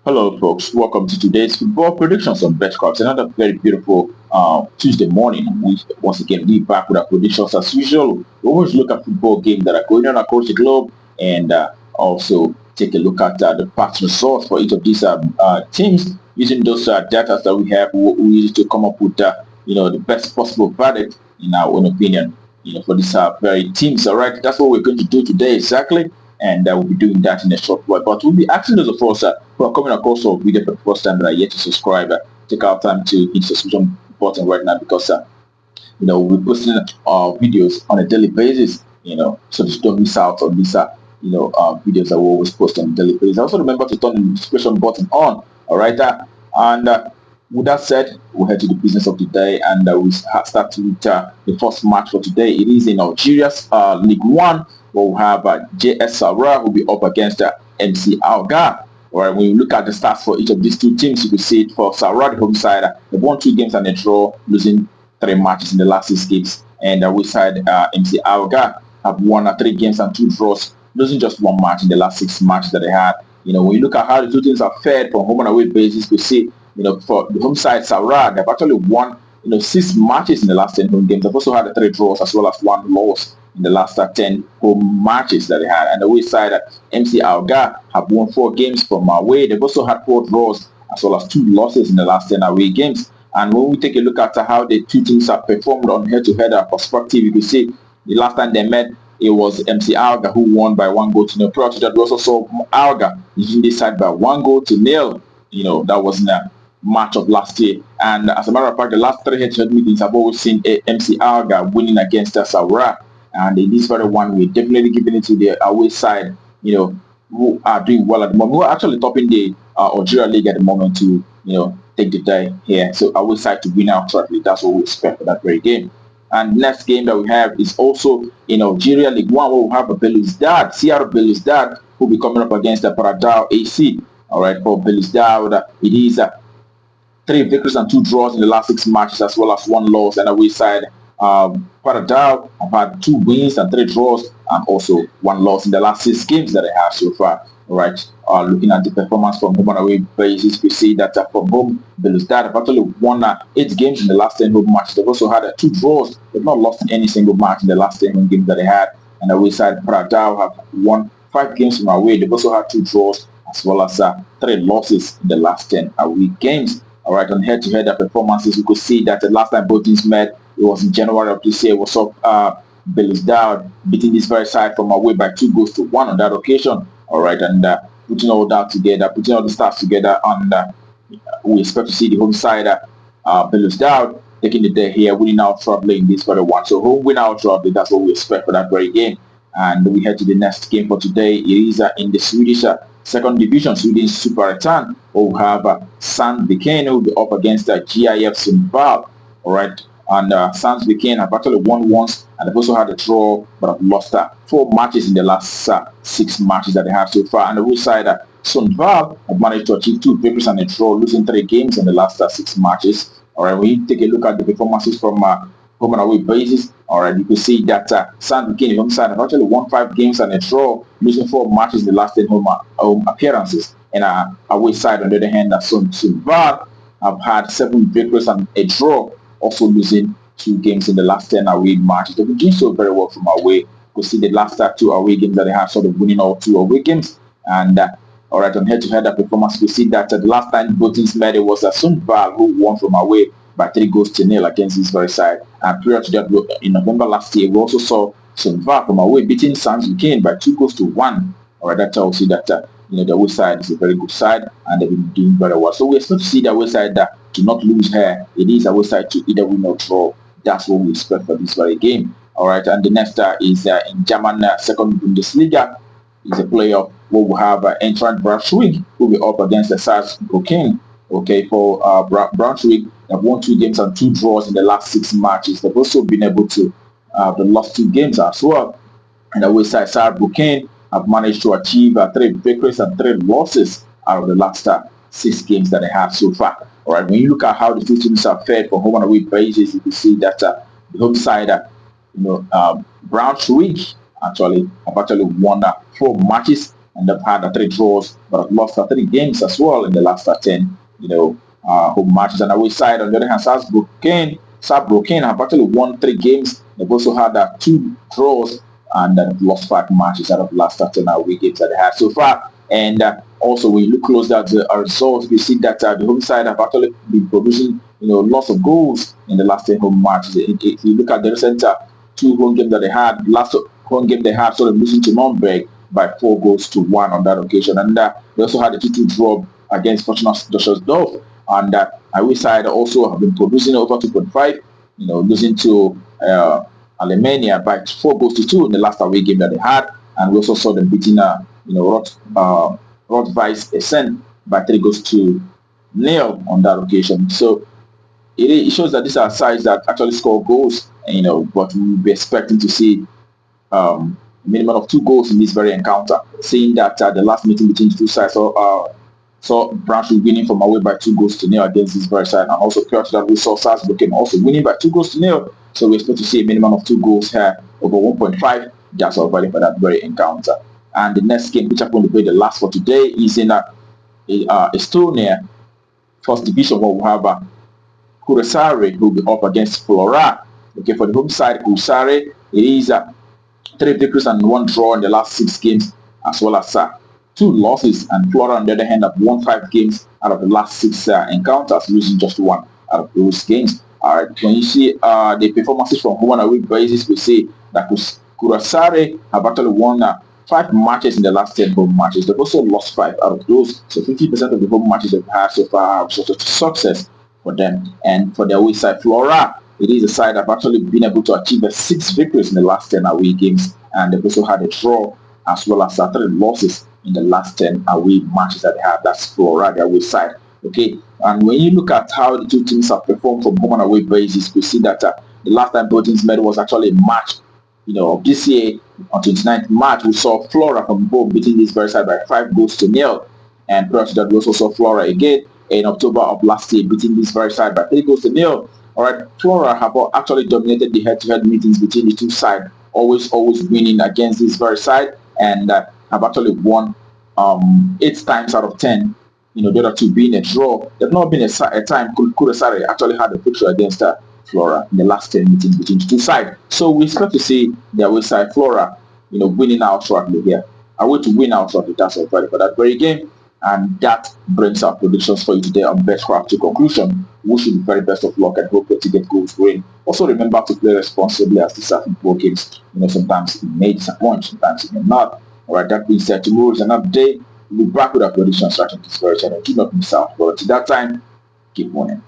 Hello, folks. Welcome to today's football predictions on BetCards. Another very beautiful Tuesday morning. Once again, we back with our predictions as usual. We always look at football games that are going on across the globe and also take a look at the past results for each of these teams using those data that we have. We use to come up with the best possible verdict in our own opinion. For these very teams. All right, that's what we're going to do today exactly, and we'll be doing that in a short while. But we'll be asking those of us who are coming across our video for the first time that are yet to subscribe, take our time to hit the subscription button right now because we're posting videos on a daily basis. So just don't miss out on these videos that we always post on a daily basis. Also remember to turn the notification button on. All right, and with that said, we'll head to the business of the day, and we start with the first match for today. It is in Algeria's League One, where we have JS Sarra who will be up against MC Alga. All right, when you look at the stats for each of these two teams, you can see it for Sarra, the home side, they've won 2 games and a draw, losing 3 matches in the last 6 games. And the away side, MC Alga, have won 3 games and 2 draws, losing just 1 match in the last 6 matches that they had. When you look at how the two teams are fared from home and away basis, we see for the home side, Sarra, they've actually won, 6 matches in the last 10 home games. They've also had 3 draws as well as 1 loss in the last 10 home matches that they had. And the away side, MC Alga have won 4 games from away. They've also had 4 draws as well as 2 losses in the last 10 away games. And when we take a look at how the two teams have performed on head-to-head perspective, you can see the last time they met, it was MC Alga who won by 1 goal to nil. Prior to that, we also saw Alga leading this side by 1 goal to nil. That was in a match of last year. And as a matter of fact, the last 3 head-to-head meetings have always seen MC Alga winning against Sarra. And in this very one, we're definitely giving it to the away side, who are doing well at the moment. We're actually topping the Algeria League at the moment to, take the day here. So away side to win out shortly. That's what we expect for that very game. And next game that we have is also in Algeria League One, where we have Belouizdad, CR Belouizdad, who will be coming up against the Paradao AC. All right, for Belouizdad, it is 3 victories and 2 draws in the last 6 matches, as well as 1 loss. And away side, Paradao have had 2 wins and 3 draws, and also 1 loss in the last 6 games that they have so far. All right, looking at the performance from home and away basis, we see that from home, Belouizdad have actually won 8 games in the last 10 home matches. They've also had 2 draws. They've not lost in any single match in the last 10 home games that they had. And away side, Paradao have won 5 games from away. They've also had 2 draws, as well as 3 losses in the last 10 away games. All right, on head-to-head performances, you could see that the last time both teams met, it was in January of this year. It was Belouizdad beating this very side from away by 2 goals to 1 on that occasion. All right, and putting all that together, putting all the stats together, and we expect to see the home side, Belouizdad, taking the day here, winning out troubling this very one. So home win out troubling, that's what we expect for that very game. And we head to the next game for today. It is in the Swedish second division, Sweden Superettan. We have Sandviken who will be up against GIF Sundsvall. All right, and Sandviken have actually won once, and they've also had a draw, but have lost 4 matches in the last 6 matches that they have so far. And the other side, Sundsvall have managed to achieve 2 victories and a draw, losing 3 games in the last 6 matches. All right, when you take a look at the performances from home and away basis, all right, you can see that Sandviken, the home side, have actually won 5 games and a draw, losing 4 matches in the last 10 home appearances. And away side, on the other hand, Sundsvall have had 7 victories and a draw, also losing 2 games in the last 10 away matches. They've been doing so very well from away. You see the last 2 away games that they have, sort of winning all 2 away games. And all right, on head-to-head performance, we see that the last time both teams met, it was Sundsvall who won from away by 3 goals to nil against this very side. And prior to that, in November last year, we also saw Sundsvall from away beating Sandviken by 2 goals to 1. All right, that tells you that the away side is a very good side, and they've been doing very well. So we expect to see the away side to not lose here. It is away side to either win or draw. That's what we expect for this very game. All right, and the next is in German second Bundesliga. Is a playoff where we have Eintracht Braunschweig who will be up against the Saarbrücken. Okay, for Braunschweig, they've won 2 games and 2 draws in the last 6 matches. They've also been able to the last 2 games as well. And the away side, Saarbrücken have managed to achieve 3 victories and 3 losses out of the last 6 games that they have so far. All right, when you look at how the 2 teams are fared for home and away basis, you can see that the home side, Braunschweig have actually won 4 matches and they've had 3 draws, but have lost 3 games as well in the last 10, home matches. And away side, on the other hand, Saarbrücken have actually won 3 games. They've also had 2 draws and lost 5 matches out of the last 10 away games that they had so far. And also, when you look closer at the results, we see that the home side have actually been producing, lots of goals in the last 10 home matches. If you look at the recent 2 home games that they had, last home game they had, sort of losing to Nürnberg by 4 goals to 1 on that occasion. And they also had a 2-2 draw against Fortuna Düsseldorf. And away side also have been producing over 2.5, losing to Alemania by 4 goals to 2 in the last away game that they had. And we also saw them beating Rot-Weiss Essen by 3 goals to 0 on that occasion. So it shows that these are sides that actually score goals, but we'll be expecting to see a minimum of 2 goals in this very encounter, seeing that the last meeting between the two sides saw Braunschweig winning from away by 2 goals to 0 against this very side, and also prior to that we saw Saarbrücken also winning by 2 goals to 0. So we expect to see a minimum of 2 goals here over 1.5. That's our value for that very encounter. And the next game, which I'm going to play the last for today, is in Estonia, first division, where we have Kuressaare who will be up against Flora. Okay, for the home side, Kuressaare, it is 3 victories and 1 draw in the last 6 games, as well as 2 losses. And Flora, on the other hand, have won 5 games out of the last 6 encounters, losing just 1 out of those games. When you see the performances from home and away basis, we see that Kuressaare have actually won 5 matches in the last 10 home matches. They've also lost 5 out of those. So 50% of the home matches they've had so far have sort of success for them. And for the away side, Flora, it is a side that have actually been able to achieve 6 victories in the last 10 away games. And they've also had a draw as well as 3 losses in the last 10 away matches that they have. That's Flora, the away side. Okay, and when you look at how the two teams have performed from home and away basis, we see that the last time both teams met was actually March, of this year. On 29th March, we saw Flora from home beating this very side by 5 goals to 0. And prior to that, we also saw Flora again in October of last year beating this very side by 3 goals to 0. All right, Flora have actually dominated the head-to-head meetings between the two sides, always winning against this very side, and have actually won 8 times out of 10. The other 2 being a draw. There's not been a time Kuressaare actually had a victory against Flora in the last 10 meetings between the two sides. So we expect to see the away side Flora, winning out shortly here. I want to win out shortly. That's all for that very game. And that brings our predictions for you today on Betcraft to conclusion. Wish you the very best of luck and hope that you get goals going. Also remember to play responsibly, as these are football games. Sometimes it may disappoint, sometimes it may not. Alright, that being said, tomorrow is another day. We'll be back with our predictions right on this very channel. Do not miss out. But until that time, keep winning.